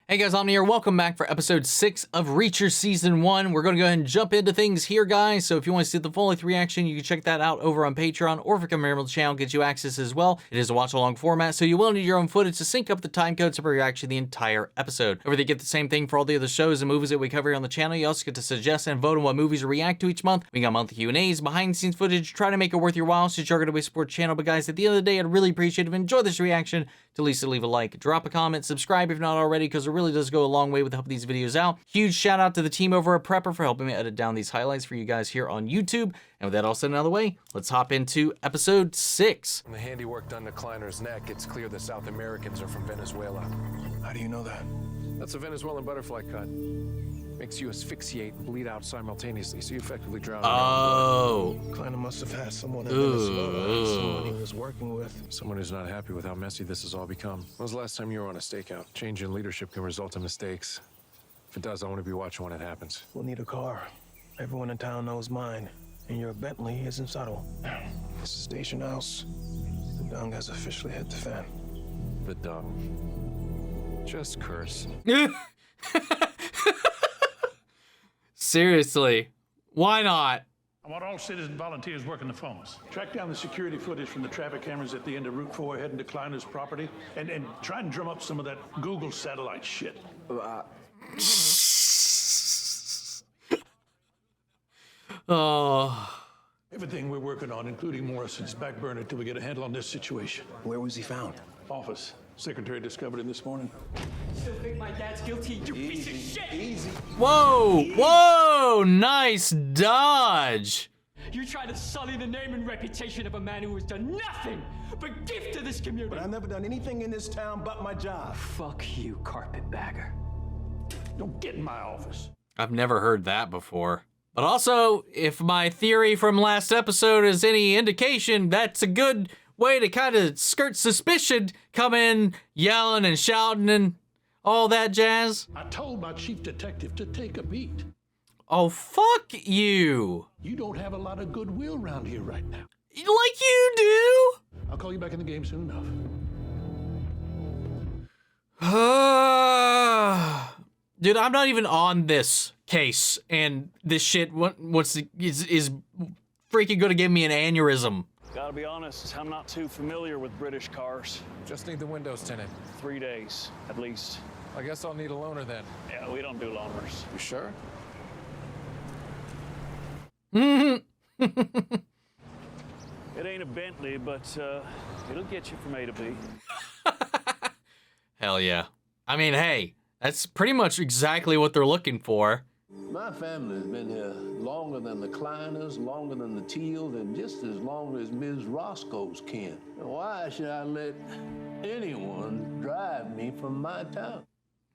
Hey guys, I'm here. Welcome back for episode 6 of Reacher Season 1. We're going to go ahead and jump into things here, guys. So if you want to see the full length reaction, you can check that out over on Patreon, or if you come here on the channel, get you access as well. It is a watch-along format, so you will need your own footage to sync up the time codes for reaction the entire episode. Over there, you get the same thing for all the other shows and movies that we cover here on the channel. You also get to suggest and vote on what movies to react to each month. We got monthly Q&As, behind-the-scenes footage, try to make it worth your while since you're going to be support the channel. But guys, at the end of the day, I'd really appreciate it if you enjoy this reaction, to at least leave a like, drop a comment, subscribe if not already, because it really does go a long way with helping these videos out. Huge shout out to the team over at Prepper for helping me edit down these highlights for you guys here on YouTube. And with that all said and out of the way, let's hop into episode 6. From the handiwork done to Kleiner's neck, it's clear the South Americans are from Venezuela. How do you know that? That's a Venezuelan butterfly cut. Makes you asphyxiate and bleed out simultaneously, so you effectively drown. Oh. Kleiner must have had someone in Venezuela, someone he was working with. Someone who's not happy with how messy this has all become. When was the last time you were on a stakeout? Change in leadership can result in mistakes. If it does, I want to be watching when it happens. We'll need a car. Everyone in town knows mine, and your Bentley isn't subtle. This is Station House. The dung has officially hit the fan. The dung. Just curse. Seriously, why not? I want all citizen volunteers working the phones. Track down the security footage from the traffic cameras at the end of Route 4 heading to Kleiner's property, and try and drum up some of that Google satellite shit. Oh. Everything we're working on, including Morrison's, back burner till we get a handle on this situation. Where was he found? Office. Secretary discovered him this morning. Still think my dad's guilty, you piece of shit! Easy. Whoa, whoa, nice dodge. You try to sully the name and reputation of a man who has done nothing but give to this community. But I've never done anything in this town but my job. Fuck you, carpetbagger. Don't get in my office. I've never heard that before. But also, if my theory from last episode is any indication, that's a good way to kind of skirt suspicion, come in yelling and shouting and all that jazz. I told my chief detective to take a beat. Oh, fuck you. You don't have a lot of goodwill around here right now. Like you do? I'll call you back in the game soon enough. Dude, I'm not even on this case, and this shit is freaking gonna give me an aneurysm. Gotta be honest, I'm not too familiar with British cars. Just need the windows tinted. 3 days, at least. I guess I'll need a loaner then. Yeah, we don't do loaners. You sure? It ain't a Bentley, but it'll get you from A to B. Hell yeah. I mean, hey, that's pretty much exactly what they're looking for. My family's been here longer than the Kleiners, longer than the Teals, and just as long as Ms. Roscoe's kin. Why should I let anyone drive me from my town?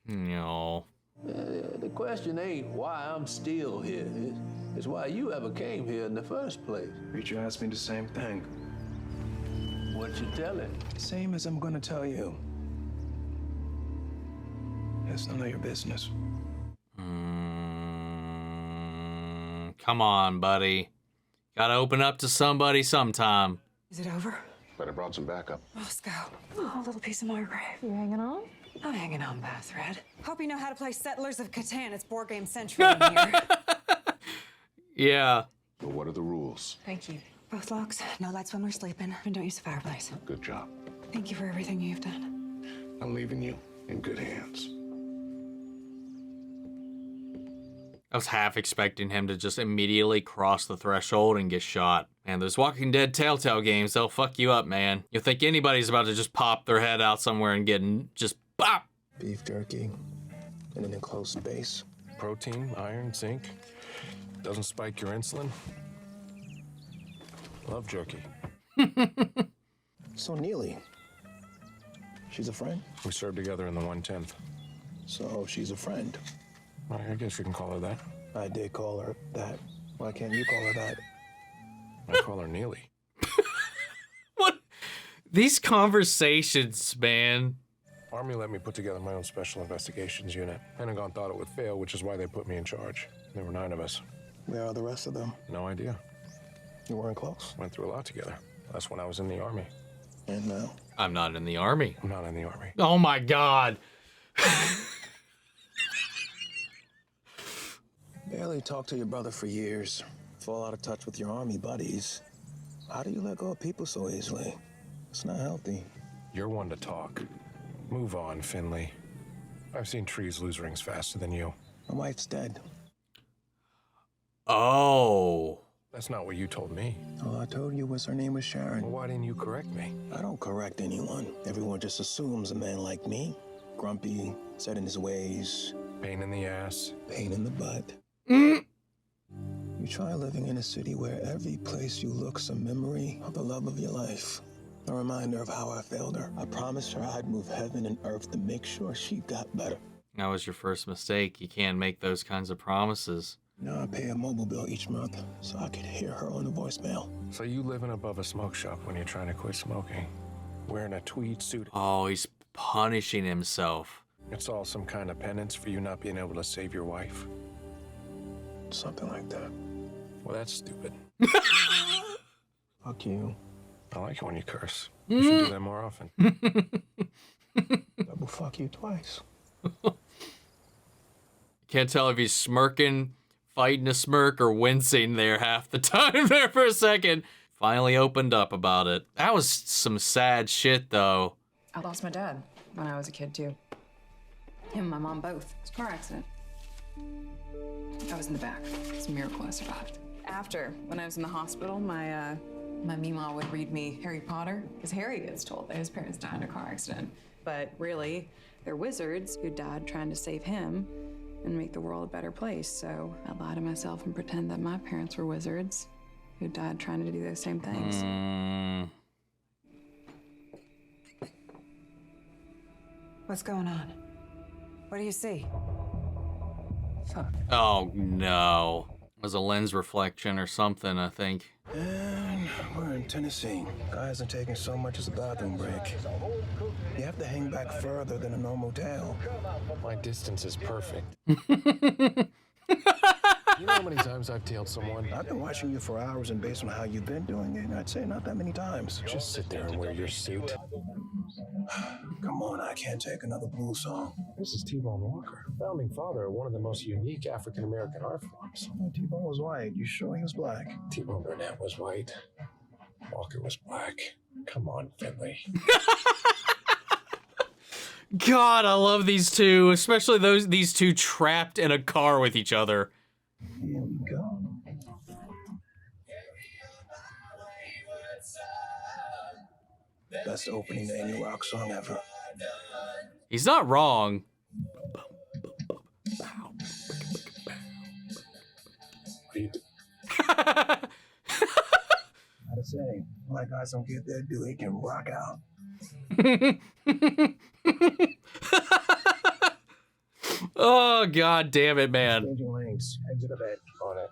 No. The question ain't why I'm still here. It's why you ever came here in the first place. Reacher asked me the same thing. What you tell him? Same as I'm gonna tell you. It's none of your business. Come on, buddy. Gotta open up to somebody sometime. Is it over? But I brought some backup. Roscoe. Oh, a little piece of Margrave. You hanging on? I'm hanging on by a thread. Hope you know how to play Settlers of Catan. It's board game central in here. Yeah. But what are the rules? Thank you. Both locks, no lights when we're sleeping, and don't use the fireplace. Good job. Thank you for everything you've done. I'm leaving you in good hands. I was half expecting him to just immediately cross the threshold and get shot. Man, those Walking Dead Telltale games, they'll fuck you up, man. You'll think anybody's about to just pop their head out somewhere and get just pop. Beef jerky in an enclosed space. Protein, iron, zinc. Doesn't spike your insulin. Love jerky. So Neely, she's a friend? We served together in the 110th. So she's a friend. Well, I guess you can call her that. I did call her that. Why can't you call her that? I call her Neely. What? These conversations, man. Army let me put together my own special investigations unit. Pentagon thought it would fail, which is why they put me in charge. There were 9 of us. Where are the rest of them? No idea. You weren't close? Went through a lot together. That's when I was in the Army. And now? I'm not in the Army. I'm not in the Army. Oh my God. barely talked to your brother for years. Fall out of touch with your army buddies. How do you let go of people so easily? It's not healthy. You're one to talk. Move on, Finley. I've seen trees lose rings faster than you. My wife's dead. Oh. That's not what you told me. All I told you was her name was Sharon. Well, why didn't you correct me? I don't correct anyone. Everyone just assumes a man like me, grumpy, set in his ways, Pain in the ass. pain in the butt. Mm. You try living in a city where every place you look's a memory of the love of your life. A reminder of how I failed her. I promised her I'd move heaven and earth to make sure she got better. That was your first mistake. You can't make those kinds of promises. Now I pay a mobile bill each month so I could hear her on the voicemail. So you living above a smoke shop when you're trying to quit smoking. Wearing a tweed suit. Oh, he's punishing himself. It's all some kind of penance for you not being able to save your wife. Something like that. Well, that's stupid. Fuck you. I like it when you curse. You should do that more often. Double fuck you twice. Can't tell if he's smirking, fighting a smirk, or wincing there half the time there for a second. Finally opened up about it. That was some sad shit, though. I lost my dad when I was a kid, too. Him and my mom both. It was a car accident. I was in the back. It's a miracle I survived. After, when I was in the hospital, my Mima would read me Harry Potter, because Harry gets told that his parents died in a car accident. But really, they're wizards who died trying to save him and make the world a better place. So I lie to myself and pretend that my parents were wizards who died trying to do those same things. What's going on? What do you see? Fuck. Oh, no. It was a lens reflection or something, I think. And we're in Tennessee. Guy hasn't taken so much as a bathroom break. You have to hang back further than a normal tail. My distance is perfect. You know how many times I've tailed someone? I've been watching you for hours, and based on how you've been doing it, I'd say not that many times. Just sit there and wear your suit. Come on, I can't take another blues song. This is T-Bone Walker, founding father of one of the most unique African-American art forms. Oh, T-Bone was white. You sure he was black? T-Bone Burnett was white. Walker was black. Come on, Finley. God, I love these two, especially these two trapped in a car with each other. Here we go. Best opening to any rock song ever. He's not wrong. Gotta say, my guys don't get their due. He can rock out. Oh, God damn it, man. Changing lanes. Exit of bed. On it.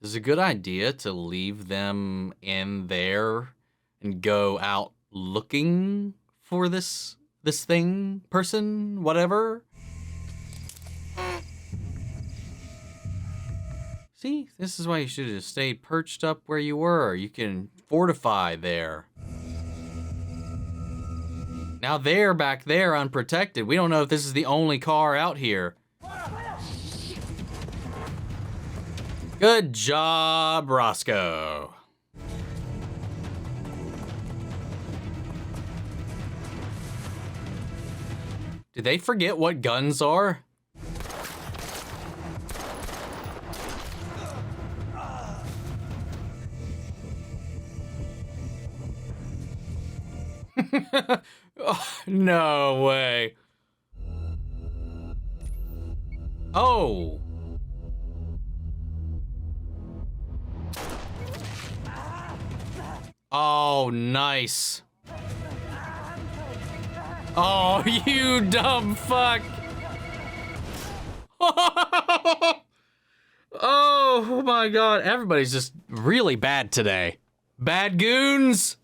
Is it a good idea to leave them in there and go out looking for this thing, person, whatever? See, this is why you should have stayed perched up where you were. You can fortify there. Now they're back there unprotected. We don't know if this is the only car out here. Good job, Roscoe. Did they forget what guns are? Oh, no way. Oh. Oh, nice. Oh, you dumb fuck. Oh my God. Everybody's just really bad today. Bad goons.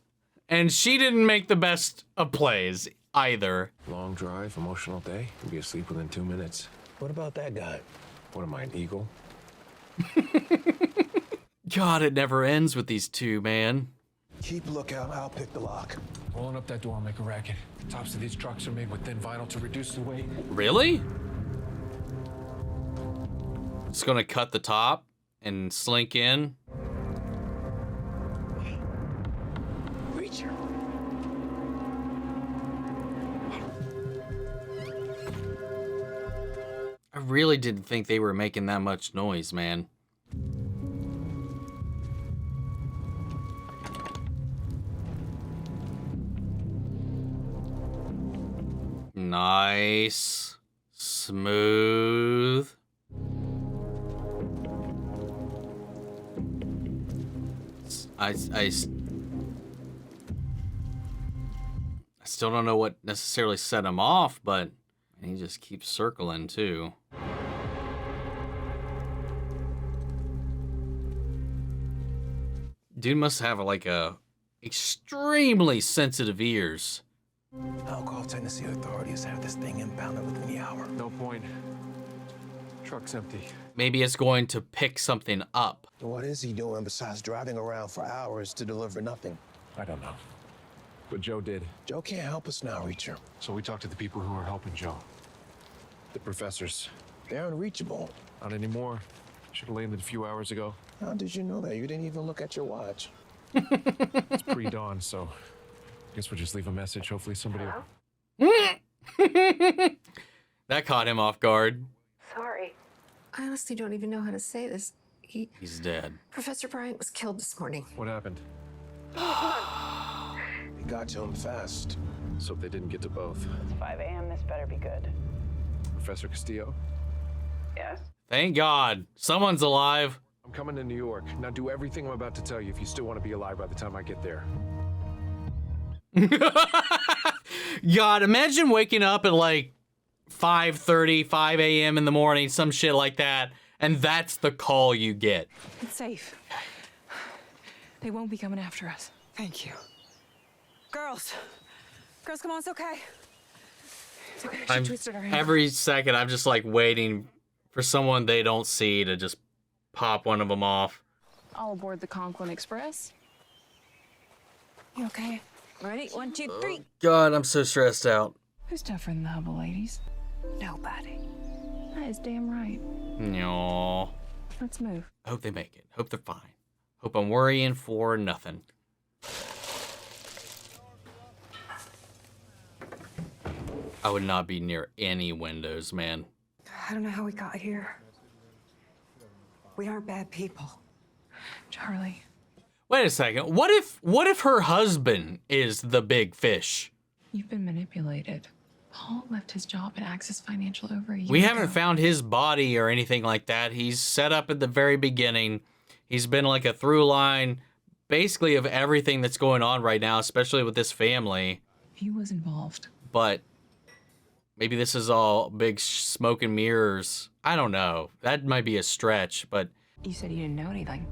And she didn't make the best of plays either. Long drive, emotional day. You'll be asleep within 2 minutes. What about that guy? What am I, an eagle? God, it never ends with these two, man. Keep lookout. I'll pick the lock. Rolling up that door will make a racket. Tops of these trucks are made with thin vinyl to reduce the weight. Really? Just gonna cut the top and slink in. Reacher. I really didn't think they were making that much noise, man. Nice. Smooth. I still don't know what necessarily set him off, but he just keeps circling too. Dude must have like a extremely sensitive ears. I'll call Tennessee authorities. Have this thing impounded within the hour. No point. Truck's empty. Maybe it's going to pick something up. What is he doing besides driving around for hours to deliver nothing? I don't know. But Joe did. Joe can't help us now, Reacher. So we talked to the people who are helping Joe. The professors. They're unreachable. Not anymore. Should have landed a few hours ago. How did you know that? You didn't even look at your watch. It's pre-dawn, so I guess we'll just leave a message. Hopefully somebody That caught him off guard. Sorry. I honestly don't even know how to say this. He's dead. Professor Bryant was killed this morning. What happened? He got to him fast. So they didn't get to both. 5 a.m. This better be good. Professor Castillo? Yes? Thank God. Someone's alive. I'm coming to New York. Now do everything I'm about to tell you if you still want to be alive by the time I get there. God, imagine waking up at like 5:30, 5 a.m. in the morning, some shit like that, and that's the call you get. It's safe. They won't be coming after us. Thank you. Girls, come on, it's okay. It's okay. She twisted her hand. Every second, I'm just like waiting for someone they don't see to just pop one of them off. All aboard the Conklin Express. You okay? Ready? 1, 2, 3. God, I'm so stressed out. Who's tougher than the Hubble ladies? Nobody. That is damn right. No. Let's move. I hope they make it. Hope they're fine. Hope I'm worrying for nothing. I would not be near any windows, man. I don't know how we got here. We aren't bad people. Charlie. Wait a second. What if her husband is the big fish? You've been manipulated. Paul left his job at Axis Financial over a year We ago. haven't found his body or anything like that. He's set up at the very beginning. He's been like a through line, basically, of everything that's going on right now, especially with this family. He was involved. But maybe this is all big smoke and mirrors. I don't know. That might be a stretch, but... You said you didn't know anything.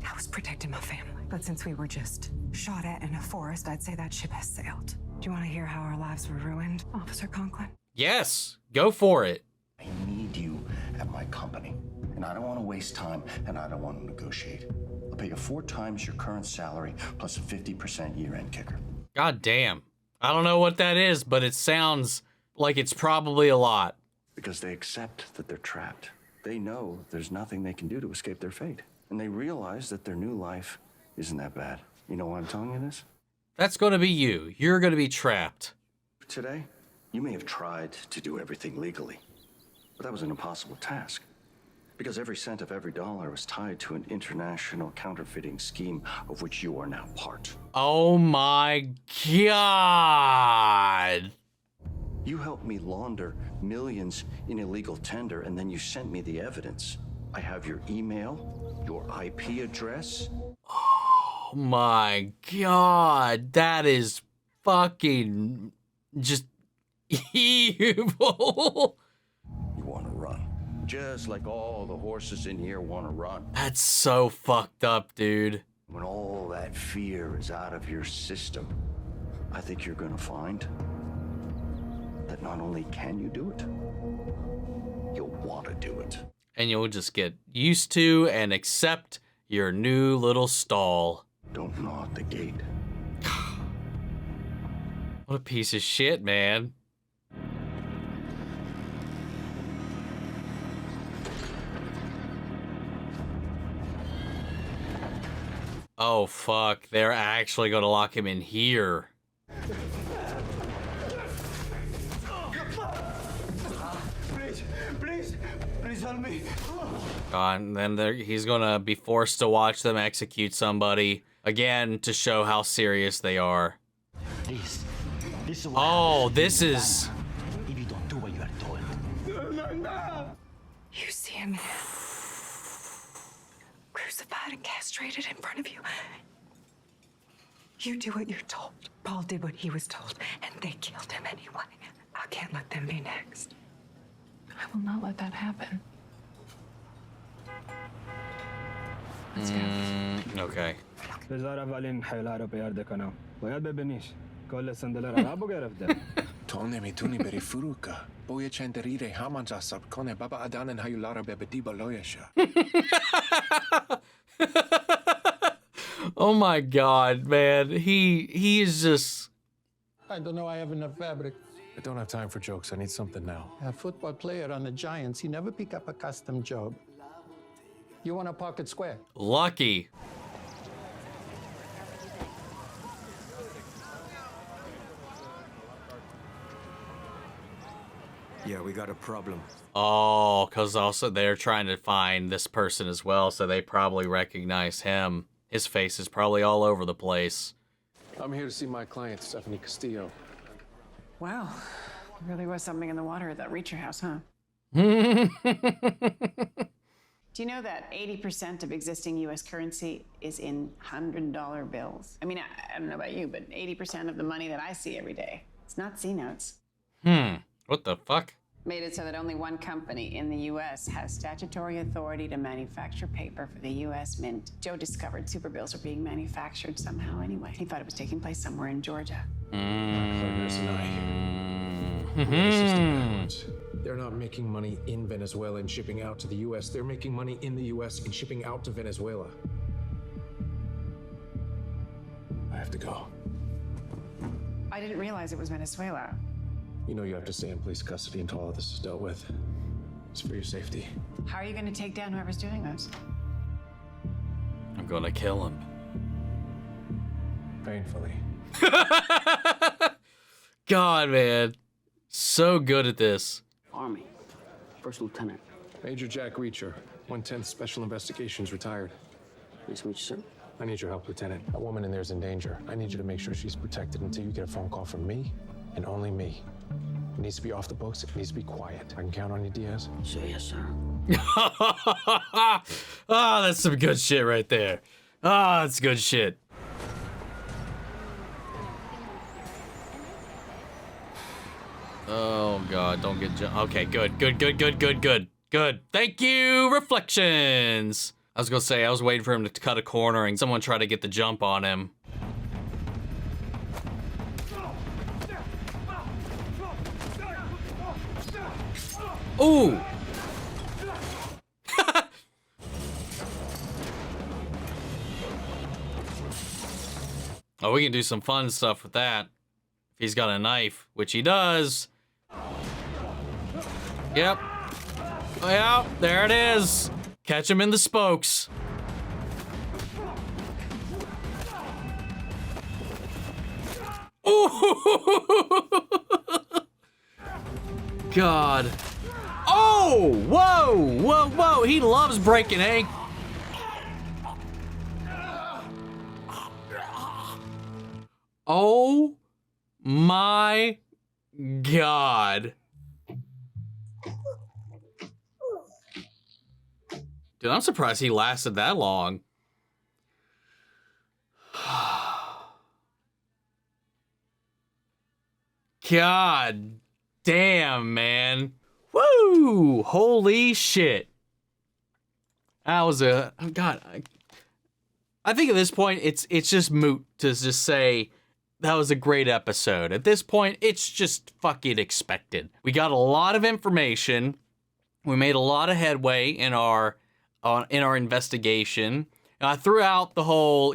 I was protecting my family. But since we were just shot at in a forest, I'd say that ship has sailed. Do you want to hear how our lives were ruined, Officer Conklin? Yes, go for it. I need you at my company, and I don't want to waste time, and I don't want to negotiate. I'll pay you 4 times your current salary plus a 50% year-end kicker. God damn. I don't know what that is, but it sounds like it's probably a lot. Because they accept that they're trapped. They know there's nothing they can do to escape their fate. And they realize that their new life isn't that bad. You know why I'm telling you this? That's going to be you. You're going to be trapped. Today, you may have tried to do everything legally, but that was an impossible task. Because every cent of every dollar was tied to an international counterfeiting scheme of which you are now part. Oh my God. You helped me launder millions in illegal tender, and then you sent me the evidence. I have your email, your IP address. Oh my God. That is fucking just evil. You want to run. Just like all the horses in here want to run. That's so fucked up, dude. When all that fear is out of your system, I think you're gonna find that not only can you do it, you'll want to do it. And you'll just get used to and accept your new little stall. Don't gnaw at the gate. What a piece of shit, man. Oh, fuck. They're actually going to lock him in here. Please help me. God, and then he's going to be forced to watch them execute somebody again to show how serious they are. Oh, this is... If you don't do what you are told. You see him crucified and castrated in front of you. You do what you're told. Paul did what he was told, and they killed him anyway. I can't let them be next. I will not let that happen. Okay. بذار اول این حیله رو پیاده کنم. باید ببینیش. کل صندل عربو گرفته. تو نمیتونی بری فروکا. باید چند ریره همان جساب کنه. بابا ادان هیولا رو ببدی بالایش. Oh my God, man. He is just... I don't know I have enough fabric. I don't have time for jokes. I need something now. A football player on the Giants, he never pick up a custom job. You want a pocket square? Lucky. Yeah, we got a problem. Oh, because also they're trying to find this person as well, so they probably recognize him. His face is probably all over the place. I'm here to see my client, Stephanie Castillo. Wow. There really was something in the water at that Reacher house, huh? Do you know that 80% of existing U.S. currency is in $100 bills? I mean, I don't know about you, but 80% of the money that I see every day, it's not C-notes. What the fuck? Made it so that only one company in the U.S. has statutory authority to manufacture paper for the U.S. Mint. Joe discovered super bills were being manufactured somehow anyway. He thought it was taking place somewhere in Georgia. They're not making money in Venezuela and shipping out to the U.S. They're making money in the U.S. and shipping out to Venezuela. I have to go. I didn't realize it was Venezuela. You know you have to stay in police custody until all of this is dealt with. It's for your safety. How are you going to take down whoever's doing this? I'm gonna kill him. Painfully. God, man. So good at this. Army. First Lieutenant. Major Jack Reacher, 110th Special Investigations, retired. Nice to meet you, sir. I need your help, Lieutenant. A woman in there is in danger. I need you to make sure she's protected until you get a phone call from me, and only me. It needs to be off the books. It needs to be quiet. I can count on you, Diaz? So yes, sir. Oh, that's some good shit right there. Oh, that's good shit. Oh, God, don't get... Okay, good. Good. Thank you, Reflections. I was gonna say, I was waiting for him to cut a corner and someone try to get the jump on him. Ooh! Oh, we can do some fun stuff with that. If he's got a knife, which he does. Yep. Oh, yeah, there it is. Catch him in the spokes. Ooh! God. Oh! Whoa! He loves breaking egg. Oh my God. Dude, I'm surprised he lasted that long. God damn, man. Woo! Holy shit. That was a... Oh God. I think at this point, it's just moot to just say that was a great episode. At this point, it's just fucking expected. We got a lot of information. We made a lot of headway in our investigation. Throughout the whole,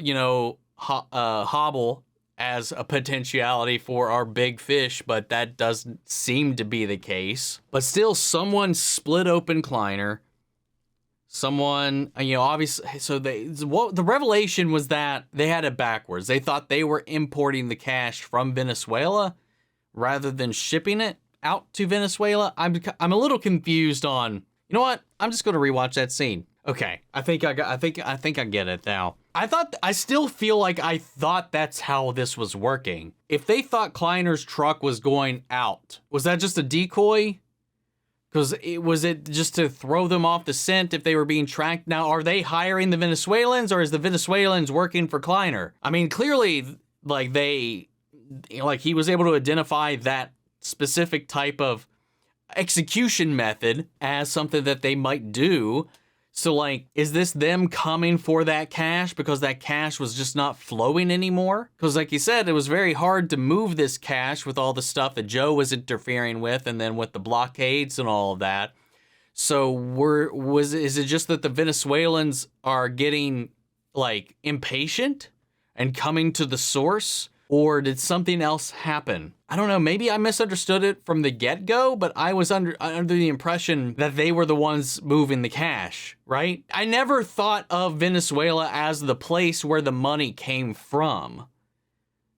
hobble as a potentiality for our big fish, but that doesn't seem to be the case. But still, someone split open Kleiner. Someone, obviously, so the revelation was that they had it backwards. They thought they were importing the cash from Venezuela rather than shipping it out to Venezuela. I'm a little confused on, you know what? I'm just going to rewatch that scene. Okay, I think I get it now. I still feel like I thought that's how this was working. If they thought Kleiner's truck was going out, was that just a decoy? Because was it just to throw them off the scent if they were being tracked? Now, are they hiring the Venezuelans, or is the Venezuelans working for Kleiner? I mean, clearly, he was able to identify that specific type of execution method as something that they might do. So, is this them coming for that cash because that cash was just not flowing anymore? Because, like you said, it was very hard to move this cash with all the stuff that Joe was interfering with, and then with the blockades and all of that. So, is it just that the Venezuelans are getting, impatient and coming to the source? Or did something else happen? I don't know. Maybe I misunderstood it from the get-go, but I was under the impression that they were the ones moving the cash, right? I never thought of Venezuela as the place where the money came from.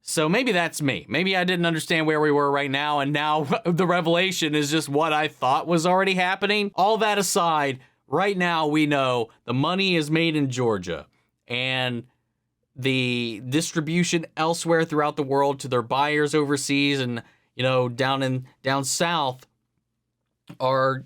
So maybe that's me. Maybe I didn't understand where we were right now, and now the revelation is just what I thought was already happening. All that aside, right now we know the money is made in Georgia, and the distribution elsewhere throughout the world to their buyers overseas and, down south are,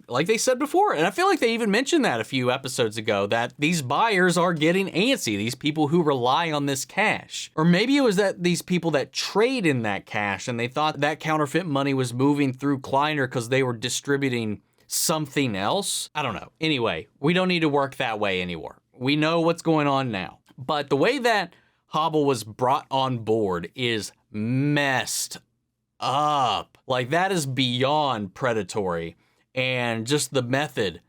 like they said before. And I feel like they even mentioned that a few episodes ago, that these buyers are getting antsy, these people who rely on this cash. Or maybe it was that these people that trade in that cash and they thought that counterfeit money was moving through Kleiner because they were distributing something else. I don't know. Anyway, we don't need to work that way anymore. We know what's going on now. But the way that Hobble was brought on board is messed up. That is beyond predatory. And just the method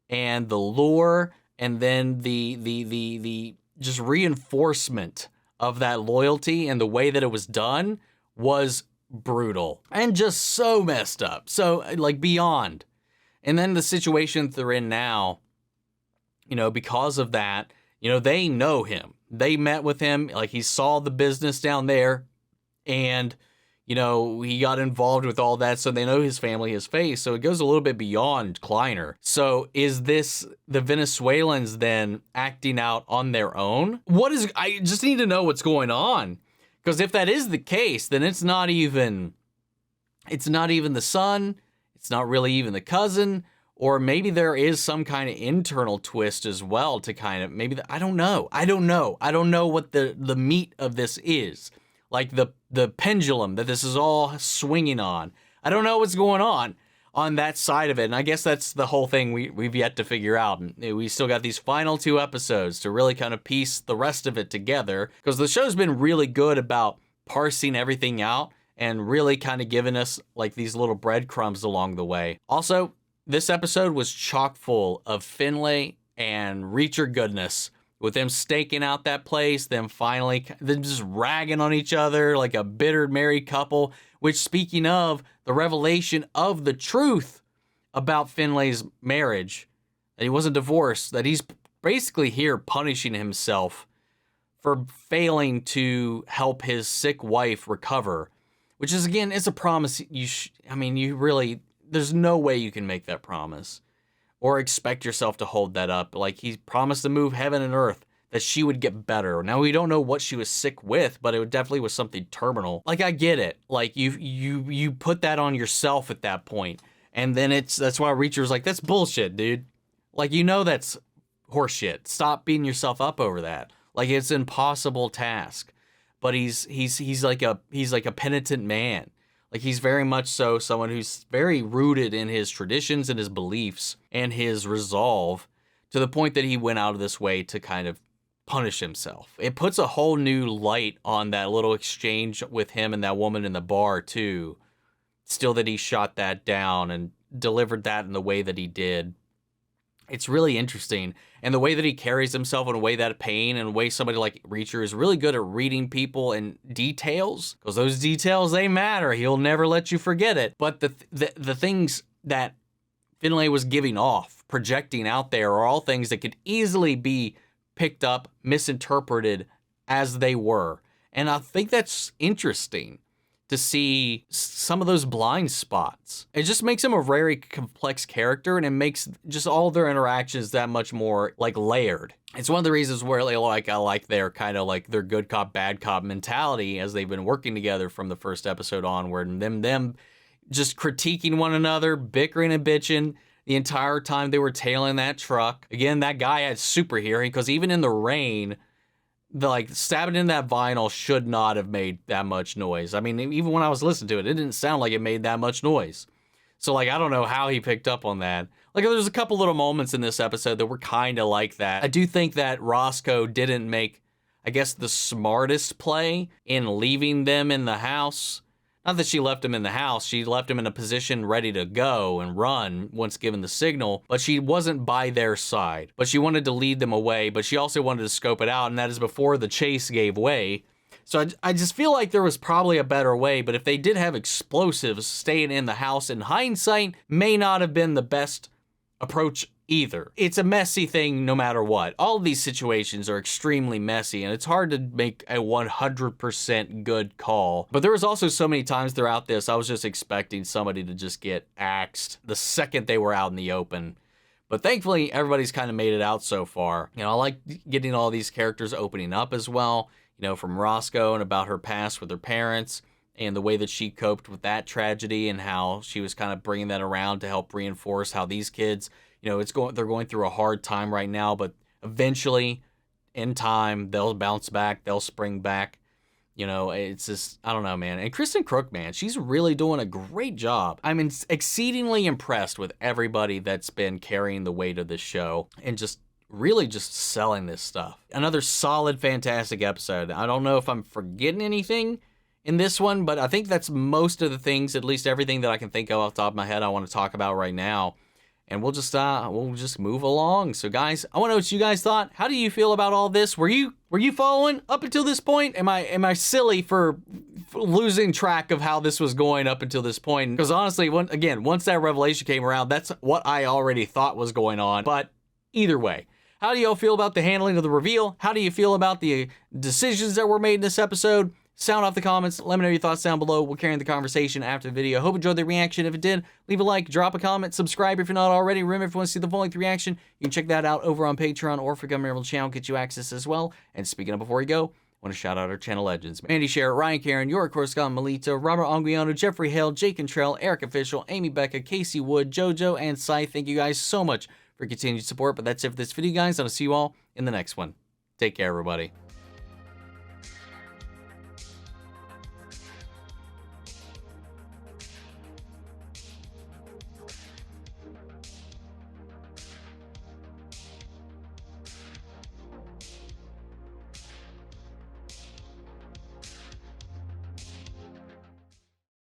and the lure, and then the just reinforcement of that loyalty and the way that it was done was brutal and just so messed up. So beyond. And then the situation they're in now, because of that, they know him. They met with him. He saw the business down there, and, he got involved with all that. So they know his family, his face. So it goes a little bit beyond Kleiner. So is this the Venezuelans then acting out on their own? I just need to know what's going on. Because if that is the case, then it's not even the son. It's not really even the cousin. Or maybe there is some kind of internal twist as well to kind of I don't know. I don't know what the meat of this is. The pendulum that this is all swinging on. I don't know what's going on that side of it. And I guess that's the whole thing we've yet to figure out. And we still got these final 2 episodes to really kind of piece the rest of it together. Because the show's been really good about parsing everything out and really kind of giving us these little breadcrumbs along the way. Also, this episode was chock full of Finlay and Reacher goodness, with them staking out that place, them just ragging on each other like a bitter married couple, which, speaking of the revelation of the truth about Finlay's marriage, that he wasn't divorced, that he's basically here punishing himself for failing to help his sick wife recover, which is, again, it's a promise you really... There's no way you can make that promise or expect yourself to hold that up. He promised to move heaven and earth, that she would get better. Now, we don't know what she was sick with, but it definitely was something terminal. I get it. You put that on yourself at that point. And then that's why Reacher's that's bullshit, dude. That's horseshit. Stop beating yourself up over that. It's an impossible task. But he's like a penitent man. He's very much so someone who's very rooted in his traditions and his beliefs and his resolve, to the point that he went out of this way to kind of punish himself. It puts a whole new light on that little exchange with him and that woman in the bar, too. Still, that he shot that down and delivered that in the way that he did. It's really interesting. And the way that he carries himself in a way that pain and the way somebody like Reacher is really good at reading people and details, because those details, they matter. He'll never let you forget it. But the things that Finlay was giving off, projecting out there, are all things that could easily be picked up, misinterpreted as they were. And I think that's interesting to see some of those blind spots. It just makes him a very complex character, and it makes just all their interactions that much more like layered. It's one of the reasons where I like their kind of like their good cop, bad cop mentality as they've been working together from the first episode onward, and them just critiquing one another, bickering and bitching the entire time they were tailing that truck. Again, that guy had super hearing, because even in the rain, stabbing in that vinyl should not have made that much noise. I mean, even when I was listening to it, it didn't sound like it made that much noise. So, I don't know how he picked up on that. There's a couple little moments in this episode that were kind of like that. I do think that Roscoe didn't make, I guess, the smartest play in leaving them in the house. Not that she left him in the house, she left him in a position ready to go and run once given the signal, but she wasn't by their side. But she wanted to lead them away, but she also wanted to scope it out, and that is before the chase gave way. So I just feel like there was probably a better way, but if they did have explosives, staying in the house in hindsight may not have been the best approach either. It's a messy thing no matter what. All of these situations are extremely messy, and it's hard to make a 100% good call. But there was also so many times throughout this, I was just expecting somebody to just get axed the second they were out in the open. But thankfully, everybody's kind of made it out so far. I like getting all these characters opening up as well, from Roscoe and about her past with her parents, and the way that she coped with that tragedy and how she was kind of bringing that around to help reinforce how these kids, they're going through a hard time right now, but eventually, in time, they'll bounce back, they'll spring back. It's just, I don't know, man. And Kristen Crook, man, she's really doing a great job. I'm exceedingly impressed with everybody that's been carrying the weight of this show and just really just selling this stuff. Another solid, fantastic episode. I don't know if I'm forgetting anything in this one, but I think that's most of the things, at least everything that I can think of off the top of my head I want to talk about right now. And we'll just move along. So guys, I want to know what you guys thought. How do you feel about all this? Were you following up until this point? Am I silly for losing track of how this was going up until this point? Because honestly, once that revelation came around, that's what I already thought was going on. But either way, how do y'all feel about the handling of the reveal? How do you feel about the decisions that were made in this episode? Sound off the comments. Let me know your thoughts down below. We'll carry on the conversation after the video. Hope you enjoyed the reaction. If it did, leave a like, drop a comment, subscribe if you're not already. Remember, if you want to see the full length reaction, you can check that out over on Patreon or for Goodwin channel, get you access as well. And speaking of before we go, I want to shout out our channel legends. Mandy Sher, Ryan Karen, York Coruscant, Melito, Robert Anguiano, Jeffrey Hale, Jake Cantrell, Eric Official, Amy Becca, Casey Wood, Jojo, and Sai. Thank you guys so much for continued support. But that's it for this video, guys. I'll see you all in the next one. Take care, everybody.